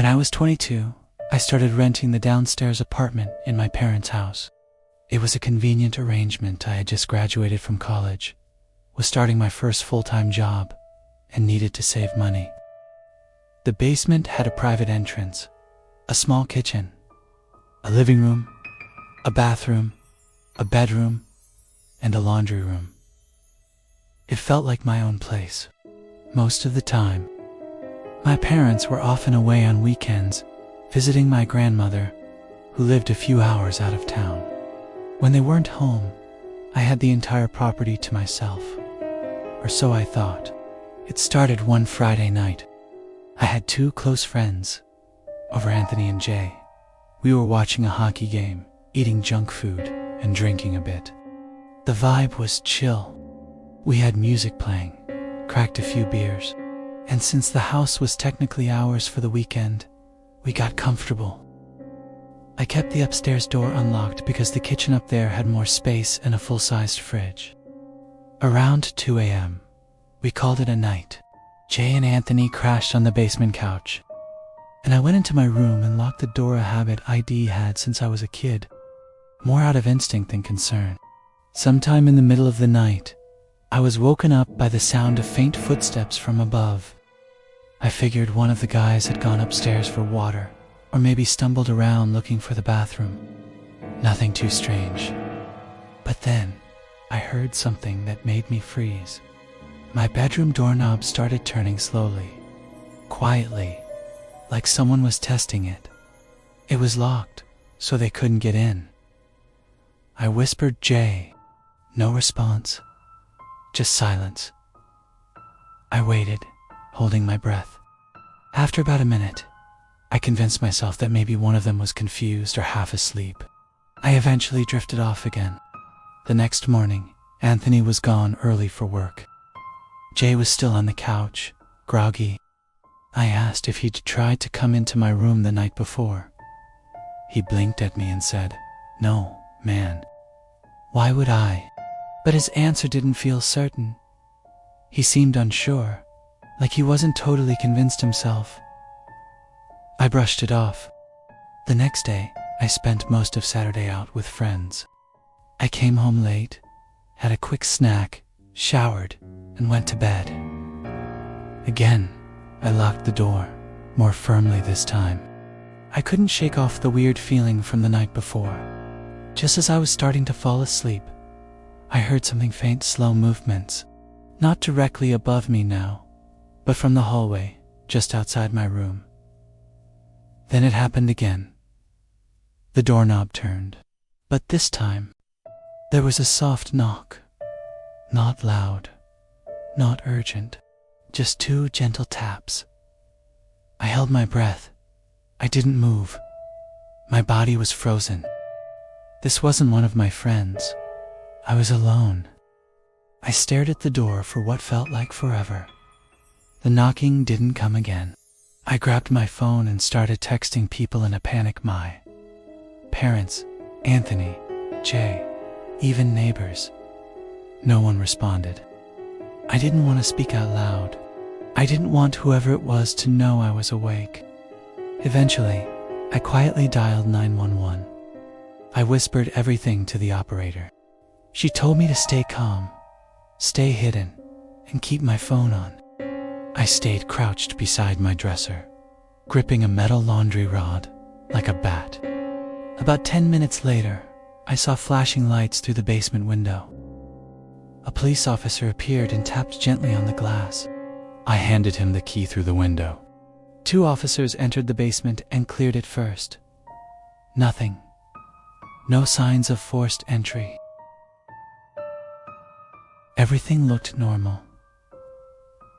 When I was 22, I started renting the downstairs apartment in my parents' house. It was a convenient arrangement. I had just graduated from college, was starting my first full-time job, and needed to save money. The basement had a private entrance, a small kitchen, a living room, a bathroom, a bedroom, and a laundry room. It felt like my own place. Most of the time, my parents were often away on weekends, visiting my grandmother, who lived a few hours out of town. When they weren't home, I had the entire property to myself, or so I thought. It started one Friday night. I had two close friends over, Anthony and Jay. We were watching a hockey game, eating junk food, and drinking a bit. The vibe was chill. We had music playing, cracked a few beers, and since the house was technically ours for the weekend, we got comfortable. I kept the upstairs door unlocked because the kitchen up there had more space and a full-sized fridge. Around 2 a.m., we called it a night. Jay and Anthony crashed on the basement couch, and I went into my room and locked the door, a habit I'd had since I was a kid, more out of instinct than concern. Sometime in the middle of the night, I was woken up by the sound of faint footsteps from above. I figured one of the guys had gone upstairs for water, or maybe stumbled around looking for the bathroom. Nothing too strange. But then, I heard something that made me freeze. My bedroom doorknob started turning slowly, quietly, like someone was testing it. It was locked, so they couldn't get in. I whispered, "Jay." No response, just silence. I waited, holding my breath. After about a minute, I convinced myself that maybe one of them was confused or half asleep. I eventually drifted off again. The next morning, Anthony was gone early for work. Jay was still on the couch, groggy. I asked if he'd tried to come into my room the night before. He blinked at me and said, "No, man. Why would I?" But his answer didn't feel certain. He seemed unsure, like he wasn't totally convinced himself. I brushed it off. The next day, I spent most of Saturday out with friends. I came home late, had a quick snack, showered, and went to bed. Again, I locked the door, more firmly this time. I couldn't shake off the weird feeling from the night before. Just as I was starting to fall asleep, I heard something faint, slow movements, not directly above me now, but from the hallway, just outside my room. Then it happened again. The doorknob turned, but this time, there was a soft knock. Not loud, not urgent, just two gentle taps. I held my breath. I didn't move. My body was frozen. This wasn't one of my friends. I was alone. I stared at the door for what felt like forever. The knocking didn't come again. I grabbed my phone and started texting people in a panic. My parents, Anthony, Jay, even neighbors. No one responded. I didn't want to speak out loud. I didn't want whoever it was to know I was awake. Eventually, I quietly dialed 911. I whispered everything to the operator. She told me to stay calm, stay hidden, and keep my phone on. I stayed crouched beside my dresser, gripping a metal laundry rod like a bat. About 10 minutes later, I saw flashing lights through the basement window. A police officer appeared and tapped gently on the glass. I handed him the key through the window. 2 officers entered the basement and cleared it first. Nothing. No signs of forced entry. Everything looked normal.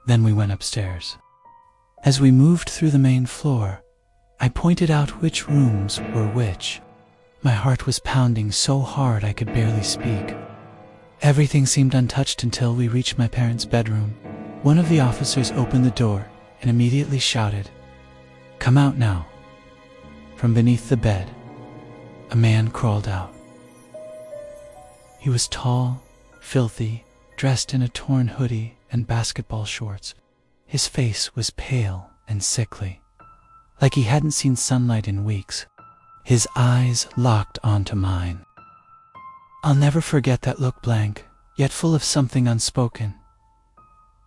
Then we went upstairs. As we moved through the main floor, I pointed out which rooms were which. My heart was pounding so hard I could barely speak. Everything seemed untouched until we reached my parents' bedroom. One of the officers opened the door and immediately shouted, "Come out now." From beneath the bed, a man crawled out. He was tall, filthy, dressed in a torn hoodie and basketball shorts. His face was pale and sickly. like he hadn't seen sunlight in weeks. His eyes locked onto mine. I'll never forget that look, blank, yet full of something unspoken.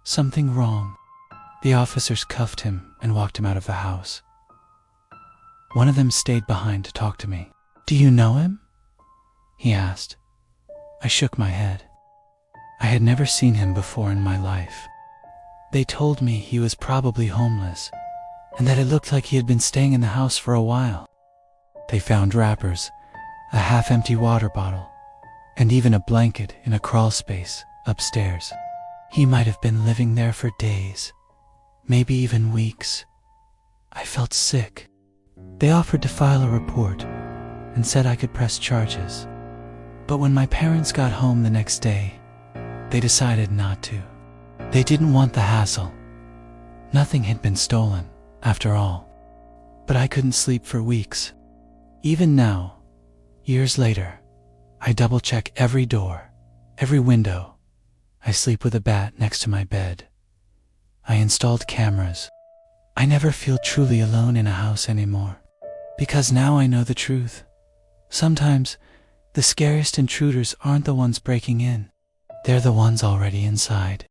Something wrong. The officers cuffed him and walked him out of the house. One of them stayed behind to talk to me. "Do you know him?" he asked. I shook my head. I had never seen him before in my life. They told me he was probably homeless, and that it looked like he had been staying in the house for a while. They found wrappers, a half-empty water bottle, and even a blanket in a crawl space upstairs. He might have been living there for days, maybe even weeks. I felt sick. They offered to file a report and said I could press charges. But when my parents got home the next day, they decided not to. They didn't want the hassle. Nothing had been stolen, after all. But I couldn't sleep for weeks. Even now, years later, I double-check every door, every window. I sleep with a bat next to my bed. I installed cameras. I never feel truly alone in a house anymore. Because now I know the truth. Sometimes, the scariest intruders aren't the ones breaking in. They're the ones already inside.